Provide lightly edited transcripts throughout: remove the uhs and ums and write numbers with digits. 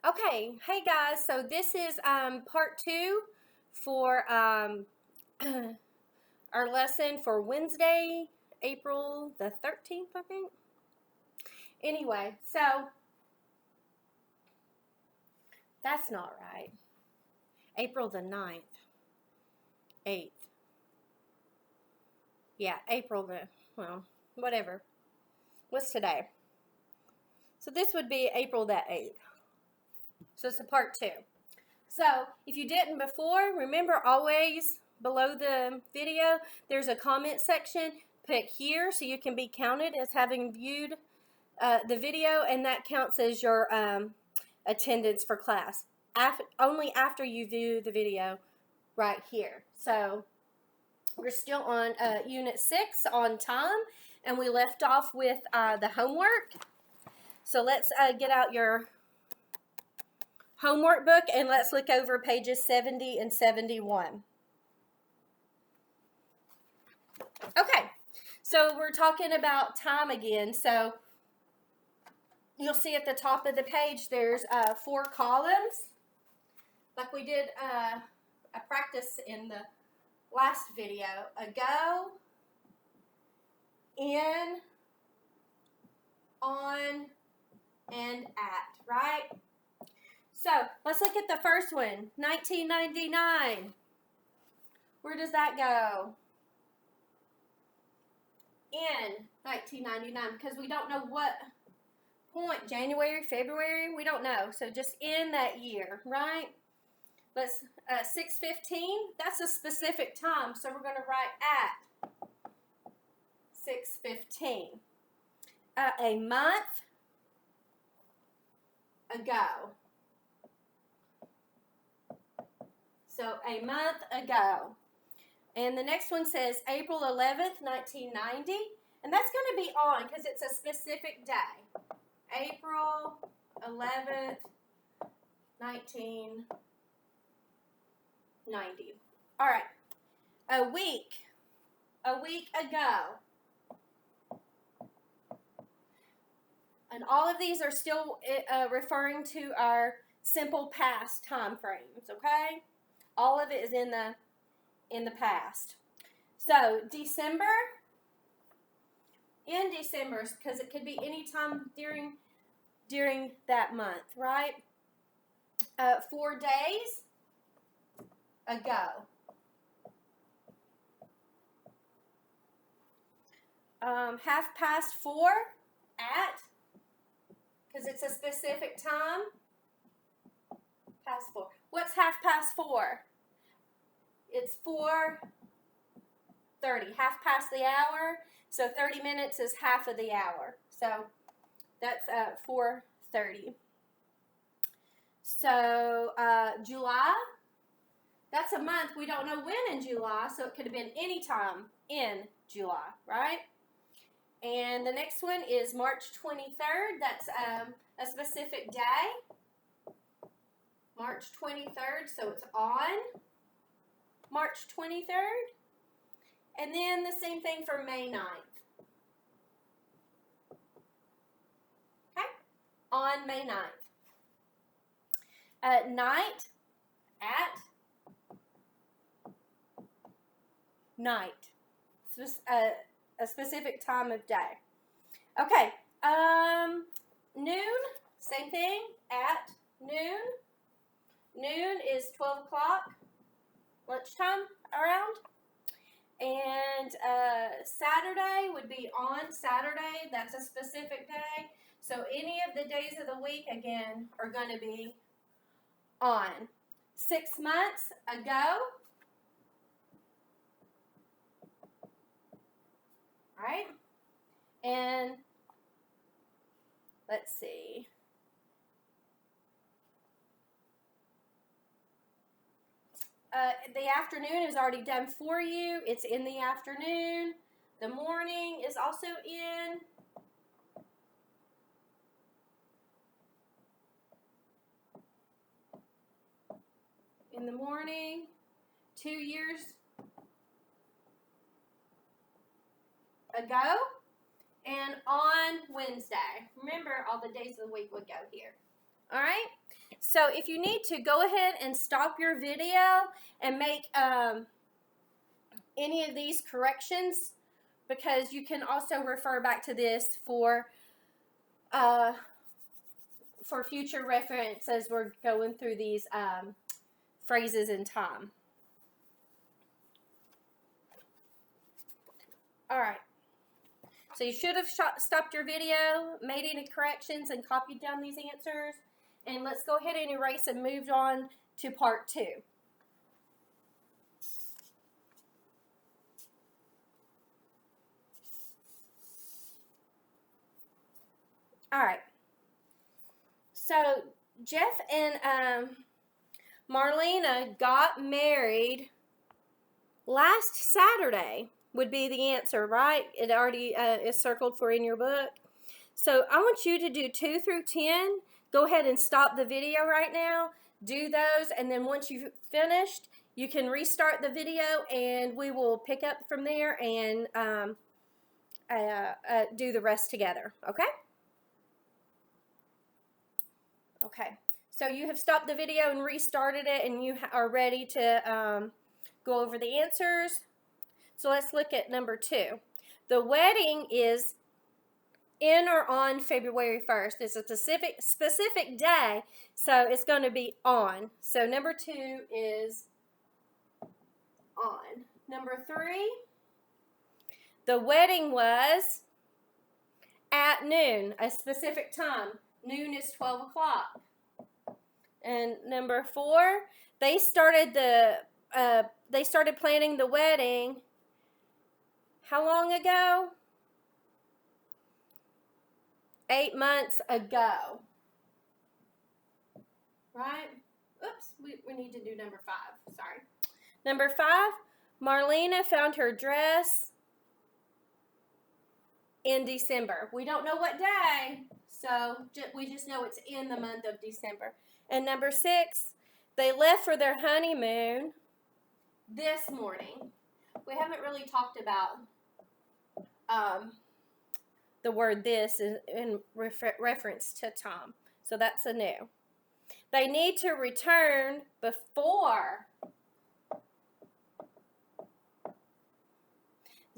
Okay, hey guys, so this is part 2 for our lesson for Wednesday, April the 13th, I think. Anyway, so that's not right. April the 9th, 8th. Yeah, whatever. What's today? So this would be April the 8th. So it's a part 2. So if you didn't before, remember always below the video, there's a comment section. Put here so you can be counted as having viewed the video, and that counts as your attendance for class. Only after you view the video right here. So we're still on Unit 6 on time, and we left off with the homework. So let's get out your homework book and let's look over pages 70 and 71. Okay, so we're talking about time again. So you'll see at the top of the page there's 4 columns, like we did a practice in the last video. Ago, in, on, and at, right? So let's look at the first one, 1999. Where does that go? In 1999, because we don't know what point, January, February, we don't know. So just in that year, right? Let's 6:15, that's a specific time, so we're going to write at 6:15. A month ago. So a month ago. And the next one says April 11th, 1990. And that's going to be on because it's a specific day. April 11th, 1990. All right. A week ago. And all of these are still referring to our simple past time frames, okay? All of it is in the past. So December, in December, because it could be any time during that month, right? 4 days ago. Half past 4 at, because it's a specific time. Past 4. What's half past 4? It's 4:30, half past the hour. So 30 minutes is half of the hour. So that's 4:30. So July, that's a month. We don't know when in July, so it could have been any time in July, right? And the next one is March 23rd. That's a specific day. March 23rd, so it's on March 23rd. And then the same thing for May 9th. Okay? On May 9th. Night, at, night. It's just a specific time of day. Okay. Noon, same thing, at noon. Noon is 12 o'clock, lunchtime around. And Saturday would be on Saturday. That's a specific day. So any of the days of the week, again, are going to be on. 6 months ago. All right. And let's see. The afternoon is already done for you. It's in the afternoon. The morning is also in. In the morning. 2 years ago. And on Wednesday. Remember, all the days of the week would go here. All right. So if you need to, go ahead and stop your video and make any of these corrections, because you can also refer back to this for future reference as we're going through these phrases in time. All right. So you should have stopped your video, made any corrections, and copied down these answers. And let's go ahead and erase and move on to part 2. All right. So Jeff and Marlena got married last Saturday would be the answer, right? It already is circled for in your book. So I want you to do 2 through 10. Go ahead and stop the video right now. Do those, and then once you've finished, you can restart the video, and we will pick up from there and do the rest together, okay? Okay, so you have stopped the video and restarted it, and you are ready to go over the answers. So let's look at number 2. The wedding is in or on February 1st. It's a specific day, so it's going to be on. So number 2 is on. Number 3, the wedding was at noon, a specific time. Noon is 12 o'clock. And number 4, they started planning the wedding how long ago? 8 months ago. Right? Oops, we need to do number 5. Sorry. Number 5, Marlena found her dress in December. We don't know what day, so we just know it's in the month of December. And number 6, they left for their honeymoon this morning. We haven't really talked about the word this in reference to Tom. So that's a new. They need to return before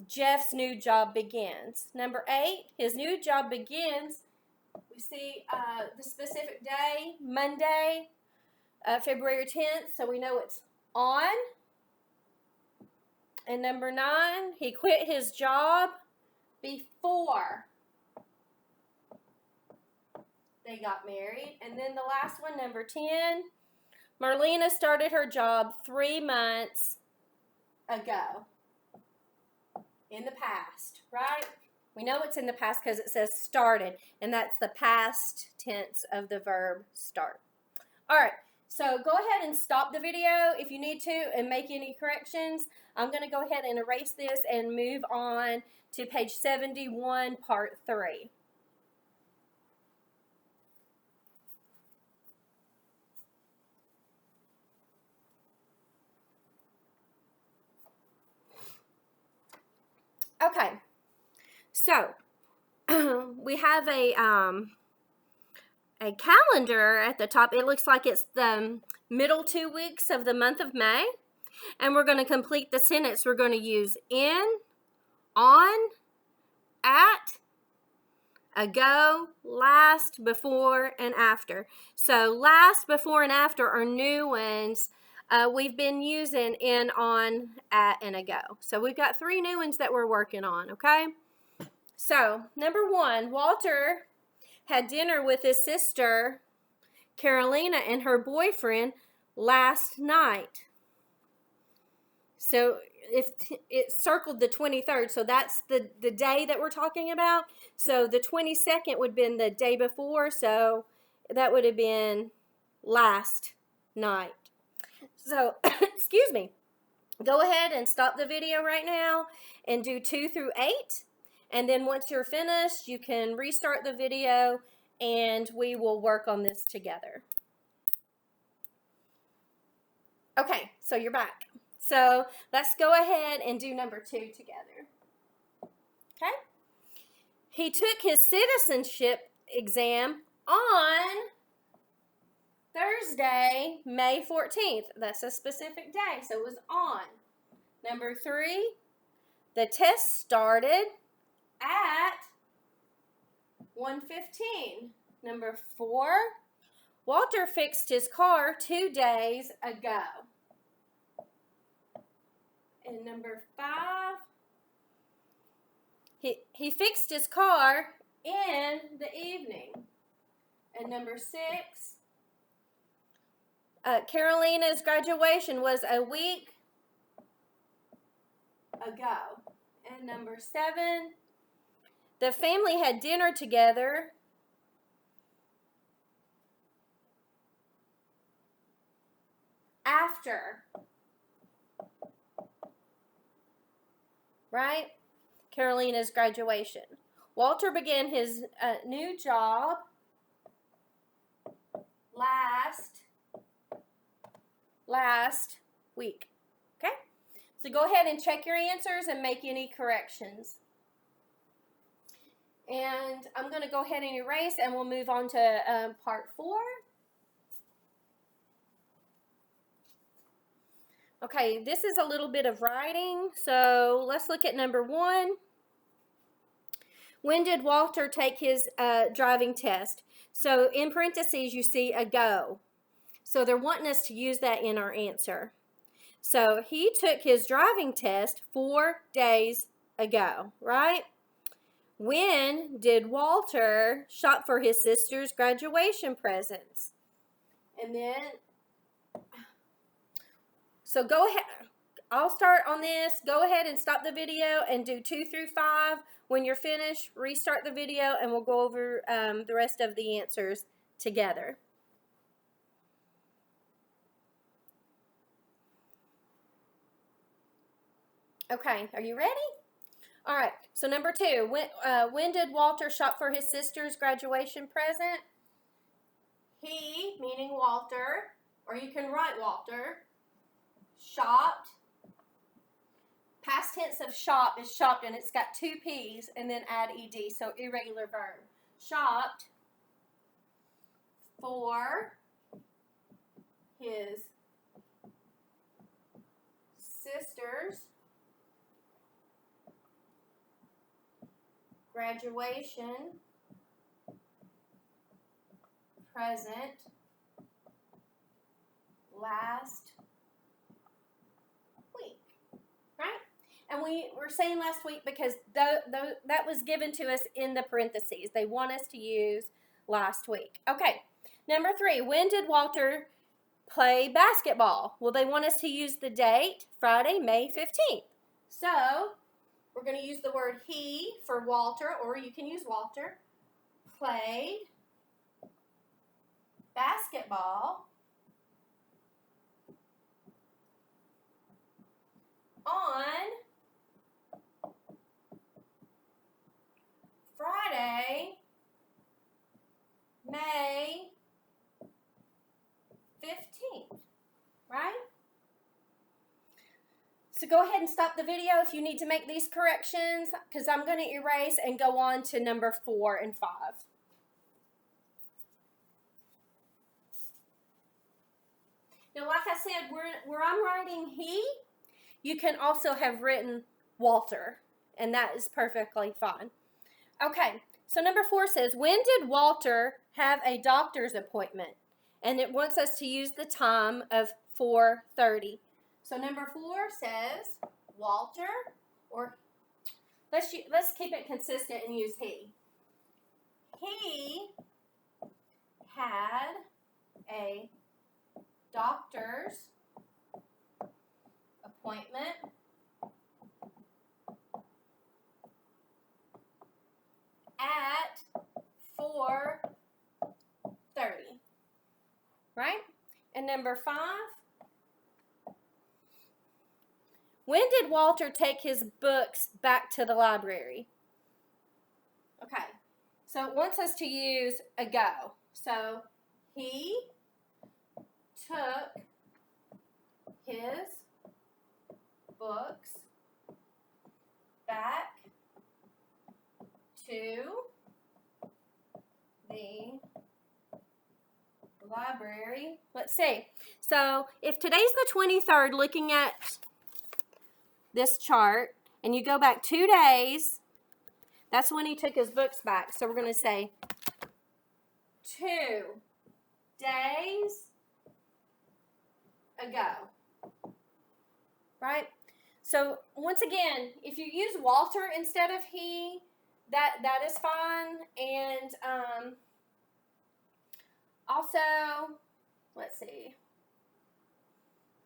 Jeff's new job begins. Number 8, his new job begins. We see the specific day, Monday, February 10th, so we know it's on. And number 9, he quit his job before they got married. And then the last one, number 10, Marlena started her job 3 months ago. In the past, right? We know it's in the past because it says started, and that's the past tense of the verb start. All right, so go ahead and stop the video if you need to and make any corrections. I'm going to go ahead and erase this and move on to page 71, part 3. Okay, so we have a calendar at the top. It looks like it's the middle 2 weeks of the month of May, and we're going to complete the sentence. We're going to use in, on, at, ago, last, before, and after. So last, before, and after are new ones. We've been using in, on, at, and ago. So we've got 3 new ones that we're working on, okay? So, number 1, Walter had dinner with his sister, Carolina, and her boyfriend last night. So, if it circled the 23rd, so that's the day that we're talking about. So, the 22nd would have been the day before, so that would have been last night. So, excuse me. Go ahead and stop the video right now and do 2 through 8. And then once you're finished, you can restart the video and we will work on this together. Okay, so you're back. So let's go ahead and do number 2 together. Okay? He took his citizenship exam on Thursday, May 14th. That's a specific day, so it was on. Number 3, the test started at 1:15. Number 4, Walter fixed his car 2 days ago. And number 5, he fixed his car in the evening. And number 6, Carolina's graduation was a week ago. And number 7, the family had dinner together after, right? Carolina's graduation. Walter began his new job last week. Okay? So go ahead and check your answers and make any corrections. And I'm going to go ahead and erase, and we'll move on to part 4. Okay, this is a little bit of writing, so let's look at number 1. When did Walter take his driving test? So in parentheses, you see ago. So they're wanting us to use that in our answer. So he took his driving test 4 days ago, right? When did Walter shop for his sister's graduation presents? And then, so go ahead. I'll start on this. Go ahead and stop the video and do 2 through 5. When you're finished, restart the video and we'll go over the rest of the answers together. Okay, are you ready? All right, so number 2, when did Walter shop for his sister's graduation present? He, meaning Walter, or you can write Walter, shopped. Past tense of shop is shopped, and it's got 2 P's and then add ed, so irregular verb. Shopped for his sister's graduation present last week, right? And we were saying last week because that was given to us in the parentheses. They want us to use last week. Okay, number 3, when did Walter play basketball? Well, they want us to use the date, Friday, May 15th. So we're going to use the word he for Walter, or you can use Walter, played basketball on Friday, May 15th, right? So go ahead and stop the video if you need to make these corrections, because I'm going to erase and go on to number 4 and 5. Now, like I said, where I'm writing he, you can also have written Walter, and that is perfectly fine. Okay, so number 4 says, when did Walter have a doctor's appointment? And it wants us to use the time of 4:30. So number 4 says Walter, or let's keep it consistent and use he. He had a doctor's appointment at 4:30, right? And number 5, when did Walter take his books back to the library? Okay, so it wants us to use ago. So he took his books back to the library. Let's see. So if today's the 23rd, looking at this chart, and you go back 2 days, that's when he took his books back. So we're going to say 2 days ago. Right? So once again, if you use Walter instead of he, that is fine. And also, let's see.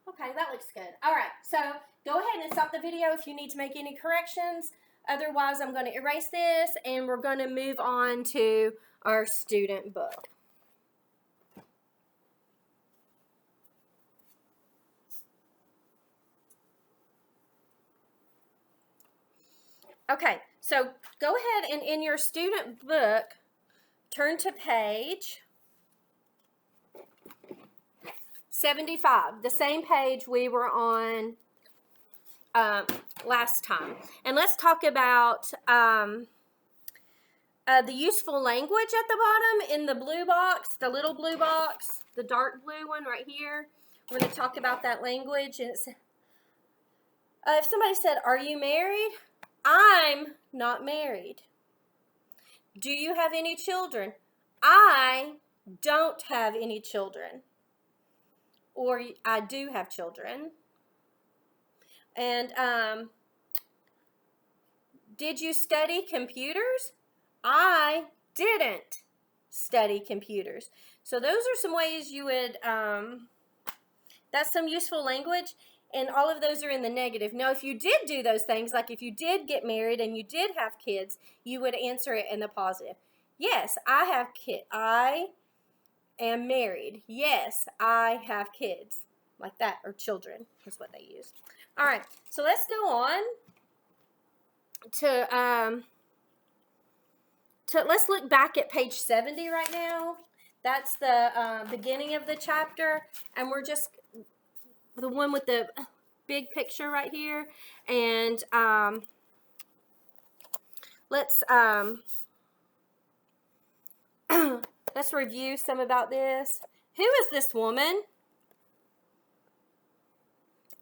Okay, that looks good. All right, so go ahead and stop the video if you need to make any corrections. Otherwise, I'm going to erase this, and we're going to move on to our student book. Okay, so go ahead and in your student book, turn to page 75, the same page we were on last time. And let's talk about the useful language at the bottom in the blue box, the little blue box, the dark blue one right here. We're going to talk about that language. And it's, if somebody said, "Are you married?" I'm not married. Do you have any children? I don't have any children. Or I do have children. And did you study computers? I didn't study computers. So those are some ways you would, that's some useful language. And all of those are in the negative. Now, if you did do those things, like if you did get married and you did have kids, you would answer it in the positive. Yes, I have kids. I am married. Yes, I have kids. Like that, or children is what they use. All right, so let's go on to let's look back at page 70 right now. That's the beginning of the chapter, and we're just the one with the big picture right here. And let's let's review some about this. Who is this woman?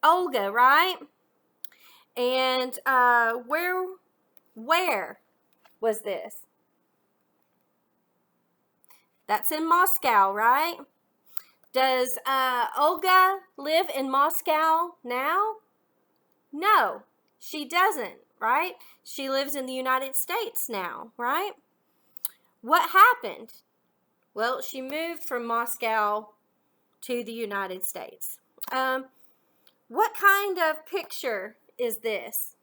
Olga, right? And where was this? That's in Moscow, right? Does Olga live in Moscow now? No, she doesn't, right? She lives in the United States now, right? What happened? Well, she moved from Moscow to the United States. What kind of picture is this?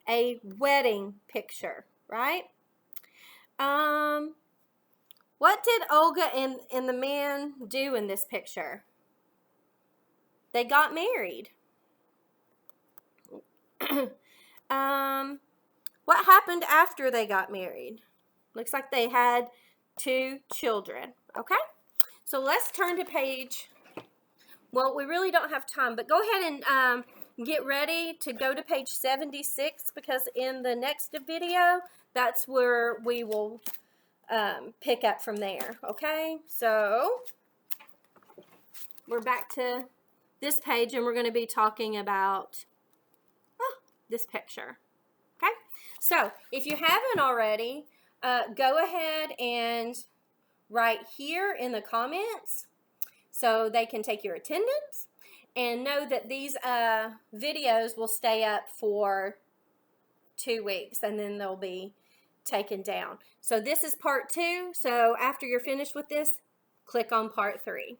A wedding picture, right? What did Olga and the man do in this picture? They got married. What happened after they got married? Looks like they had 2 children. Okay? So let's turn to page, well, we really don't have time, but go ahead and get ready to go to page 76, because in the next video, that's where we will pick up from there. Okay? So we're back to this page, and we're going to be talking about this picture. Okay? So if you haven't already, go ahead and write here in the comments so they can take your attendance, and know that these videos will stay up for 2 weeks, and then they'll be taken down. So this is part 2. So after you're finished with this, click on part 3.